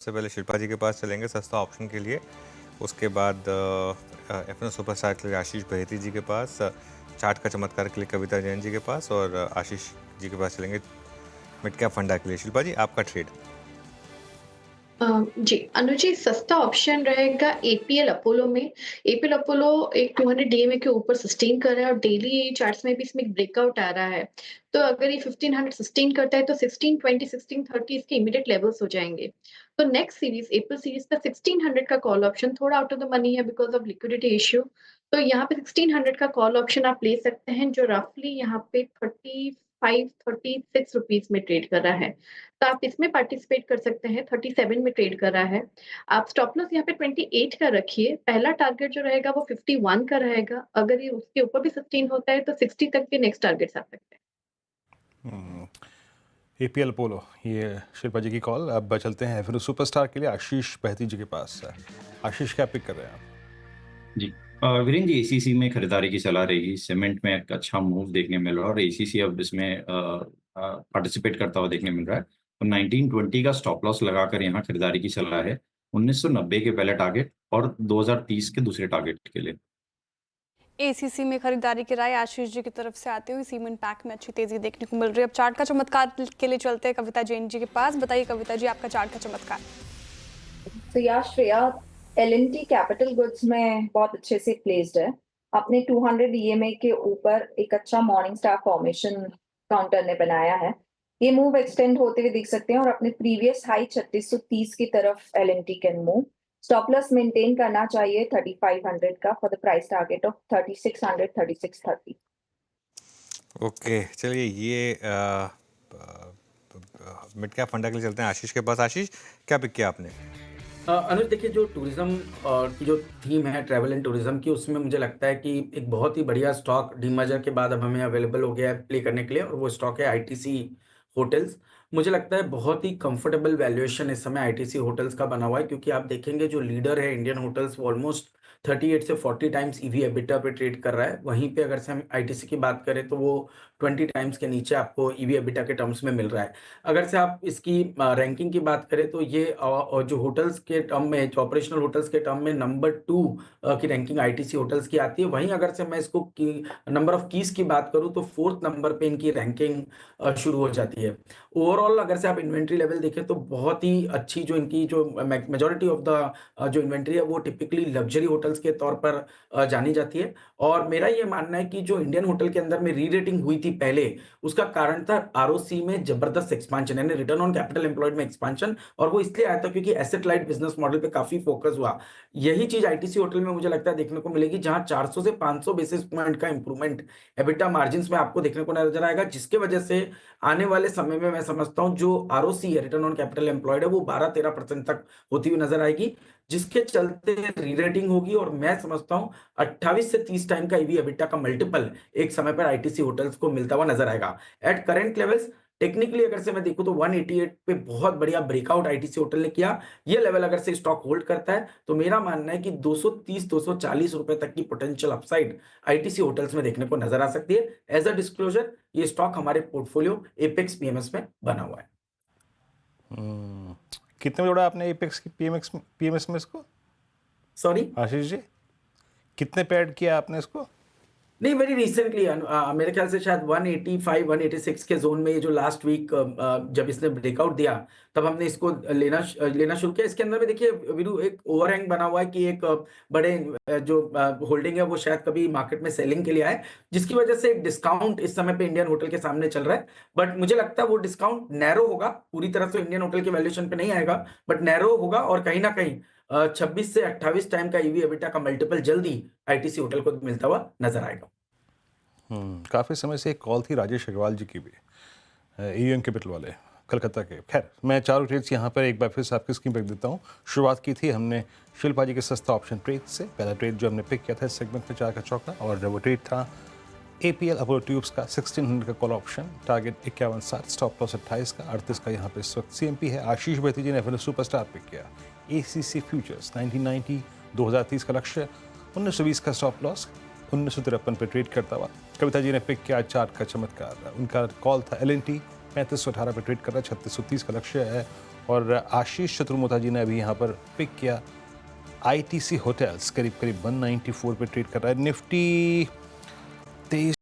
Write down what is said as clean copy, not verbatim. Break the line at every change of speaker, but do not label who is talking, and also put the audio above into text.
सबसे पहले शिल्पा जी के पास चलेंगे सस्ता ऑप्शन के लिए। उसके बाद एफएन सुपरस्टार के लिए आशीष बहेती जी के पास, चार्ट का चमत्कार के लिए कविता जैन जी के पास और आशीष जी के पास चलेंगे मिड कैप फंडा के लिए। शिल्पा जी, आपका ट्रेड।
जी, अनुजी सस्ता ऑप्शन रहेगा एपीएल अपोलो में। एपीएल अपोलो एक 200 डीएमए के ऊपर सस्टेन कर रहा है और डेली चार्ट्स में भी इसमें एक ब्रेकआउट आ रहा है। तो अगर ये 1500 सस्टेन करता है तो 1620 1630 इसके इमीडिएट लेवल्स हो जाएंगे। तो नेक्स्ट सीरीज एपीएल सीरीज का 1600 का कॉल ऑप्शन थोड़ा आउट ऑफ द मनी है बिकॉज ऑफ लिक्विडिटी इश्यू। तो यहाँ पे 1600 का कॉल ऑप्शन आप ले सकते हैं जो रफली यहाँ पे 35 36 रुपीज में ट्रेड कर रहा है। तो आप इसमें पार्टिसिपेट कर सकते हैं। 37 में ट्रेड कर रहा है। आप स्टॉप लॉस यहाँ पे 28 का रखिए। पहला टारगेट जो रहेगा वो 51 का रहेगा। अगर ये उसके ऊपर भी सस्टेन होता है तो 60 तक के नेक्स्ट टारगेट्स आ सकते हैं।
एपीएल पोलो, ये शिल्पा जी की कॉल। अब चलते हैं फिर सुपरस्टार के लिए आशीष बहती जी के पास। आशीष, क्या पिक कर रहे हैं आप?
जी वीरेंद्र जी, एसीसी में खरीदारी की सलाह रहेगी। सीमेंट में एक अच्छा मूव देखने मिल रहा है और एसीसी अब इसमें पार्टिसिपेट करता हुआ देखने मिल रहा है। तो 1920 का स्टॉप लॉस लगाकर यहाँ खरीदारी की सलाह है। 1990 के पहले टारगेट और 2030 के दूसरे टारगेट के लिए।
एसीसी में खरीदारी की राय आशीष जी की तरफ से आती हुई सीमेंट पैक में अच्छी तेजी देखने को मिल रही है। अब चार्ट का चमत्कार के लिए चलते हैं कविता जैन जी के पास। बताइए कविता जी, आपका चार्ट का चमत्कार।
तो या श्रेया एल&टी कैपिटल गुड्स में बहुत अच्छे से प्लेस्ड है। अपने 200 ईएमए के ऊपर एक अच्छा मॉर्निंग स्टार फॉर्मेशन काउंटर ने बनाया है। ये मूव एक्सटेंड होते हुए दिख सकते हैं और अपने प्रीवियस हाई 3630 की तरफ L&T can move. Stop loss maintain करना चाहिए 3500 का for the price target of 3600 3630।
Okay, चलिए ये मिड कैप फंडा के लिए चलते हैं आशीष के पास। आशीष, क्या पिक किया आपने?
अनुज, देखिए, जो टूरिज्म की जो थीम है ट्रैवल एंड टूरिज्म की, उसमें मुझे लगता है कि एक बहुत ही बढ़िया स्टॉक डीमर्जर के बाद अब हमें अवेलेबल हो गया है प्ले करने के लिए, और वो स्टॉक है आईटीसी होटल्स। मुझे लगता है बहुत ही कंफर्टेबल वैल्यूएशन इस समय आईटीसी होटल्स का बना हुआ है, क्योंकि आप देखेंगे जो लीडर है इंडियन होटल्स, वो ऑलमोस्ट 38 से 40 टाइम्स ईवी एबिटा पे ट्रेड कर रहा है। वहीं पे अगर से हम आईटीसी की बात करें तो वो 20 टाइम्स के नीचे आपको ईवी एबिटा के टर्म्स में मिल रहा है। अगर से आप इसकी रैंकिंग की बात करें तो ये जो होटल्स के टर्म में, जो ऑपरेशनल होटल्स के टर्म में नंबर 2 की रैंकिंग आईटीसी होटल्स की आती है। वहीं अगर से मैं इसको नंबर ऑफ कीज की बात करूं तो 4th नंबर पे इनकी रैंकिंग शुरू हो जाती है। ओवरऑल अगर से आप इन्वेंट्री लेवल देखें तो बहुत ही अच्छी जो इनकी जो मेजॉरिटी ऑफ द जो इन्वेंट्री है वो टिपिकली लग्जरी होटल्स के तौर पर जानी जाती है। और मेरा ये मानना है कि जो इंडियन होटल के अंदर में री रेटिंग हुई थी पहले, उसका कारण था आरओसी में जबरदस्त एक्सपांशन, यानी रिटर्न ऑन कैपिटल एम्प्लॉयड में एक्सपांशन। और वो इसलिए आया था क्योंकि एसेट लाइट बिजनेस मॉडल पे काफी फोकस हुआ। यही चीज आईटीसी होटल में मुझे लगता है देखने को मिलेगी, जहां 400 से 500 बेसिस पॉइंट का इंप्रूवमेंट एबिटा मार्जिन में आपको देखने को नजर आएगा, जिसके वजह से आने वाले समय में मैं समझता हूं जो आरओसी है, रिटर्न ऑन कैपिटल एम्प्लॉयड है, वो 12-13% तक होती हुई नजर आएगी, जिसके चलते री रेटिंग होगी। और मैं समझता हूं 28 से 30 टाइम का ईवी एबिटा का मल्टीपल एक समय पर आईटीसी होटल्स को मिलता हुआ नजर आएगा। एट करंट लेवल्स टेक्निकली अगर से मैं देखूं तो 188 पे बहुत बढ़िया ब्रेकआउट आईटीसी होटल ने किया। ये लेवल अगर से स्टॉक होल्ड करता है तो मेरा मानना है कि 230-240 रुपए तक की पोटेंशियल अपसाइड आईटीसी होटल्स में देखने को नजर आ सकती है। एज अ डिस्क्लोजर, ये स्टॉक हमारे पोर्टफोलियो एपेक्स पीएमएस में बना हुआ है।
कितने में जोड़ा आपने एपेक्स की पीएमएस में इसको?
सॉरी
आशीष जी, कितने पे ऐड किया आपने इसको?
नहीं, वेरी रिसेंटली, मेरे ख्याल से शायद 185-186 के जोन में, ये जो लास्ट वीक जब इसने ब्रेकआउट दिया तब हमने इसको लेना शुरू किया। इसके अंदर में देखिए वीरू, एक ओवरहैंग बना हुआ है कि एक बड़े जो होल्डिंग है वो शायद कभी मार्केट में सेलिंग के लिए आए, जिसकी वजह से एक डिस्काउंट इस समय पे इंडियन होटल के सामने चल रहा है। बट मुझे लगता है वो डिस्काउंट नैरो होगा, पूरी तरह से इंडियन होटल के वैल्यूएशन पे नहीं आएगा, बट नैरो होगा। और कहीं ना कहीं 26 से 28 टाइम का ईवी एबिटा का मल्टीपल जल्दी आईटीसी होटल को मिलता हुआ नजर आएगा।
काफ़ी समय से एक कॉल थी राजेश अग्रवाल जी की भी, ईएम कैपिटल वाले कलकत्ता के। खैर, मैं चारों ट्रेड्स यहाँ पर एक बार फिर से आपकी स्क्रीन पर देता हूँ। शुरुआत की थी हमने शिल्पा जी के सस्ता ऑप्शन ट्रेड से। पहला ट्रेड जो हमने पिक किया था इस सेगमेंट में 4 का चौका, और वो ट्रेड था एपीएल अपोलो ट्यूब्स का 1600 का call option, target 51.60, stop loss 28 का, 38 का यहाँ पे इस वक्त सीएमपी है। आशीष बहती जी ने फिर सुपरस्टार पिक किया, एसीसी फ्यूचर्स 1990 2030 का लक्ष्य, 1920 का स्टॉप लॉस, 1953 पे ट्रेड करता हुआ। कविता जी ने पिक किया चार्ट का चमत्कार, उनका कॉल था एल&टी 3518 पे ट्रेड कर रहा है, 3630 का लक्ष्य है, और आशीष चतुर्मोता जी ने अभी यहाँ पर पिक किया ITC होटल्स करीब करीब 194 पे ट्रेड कर रहा है। निफ्टी 23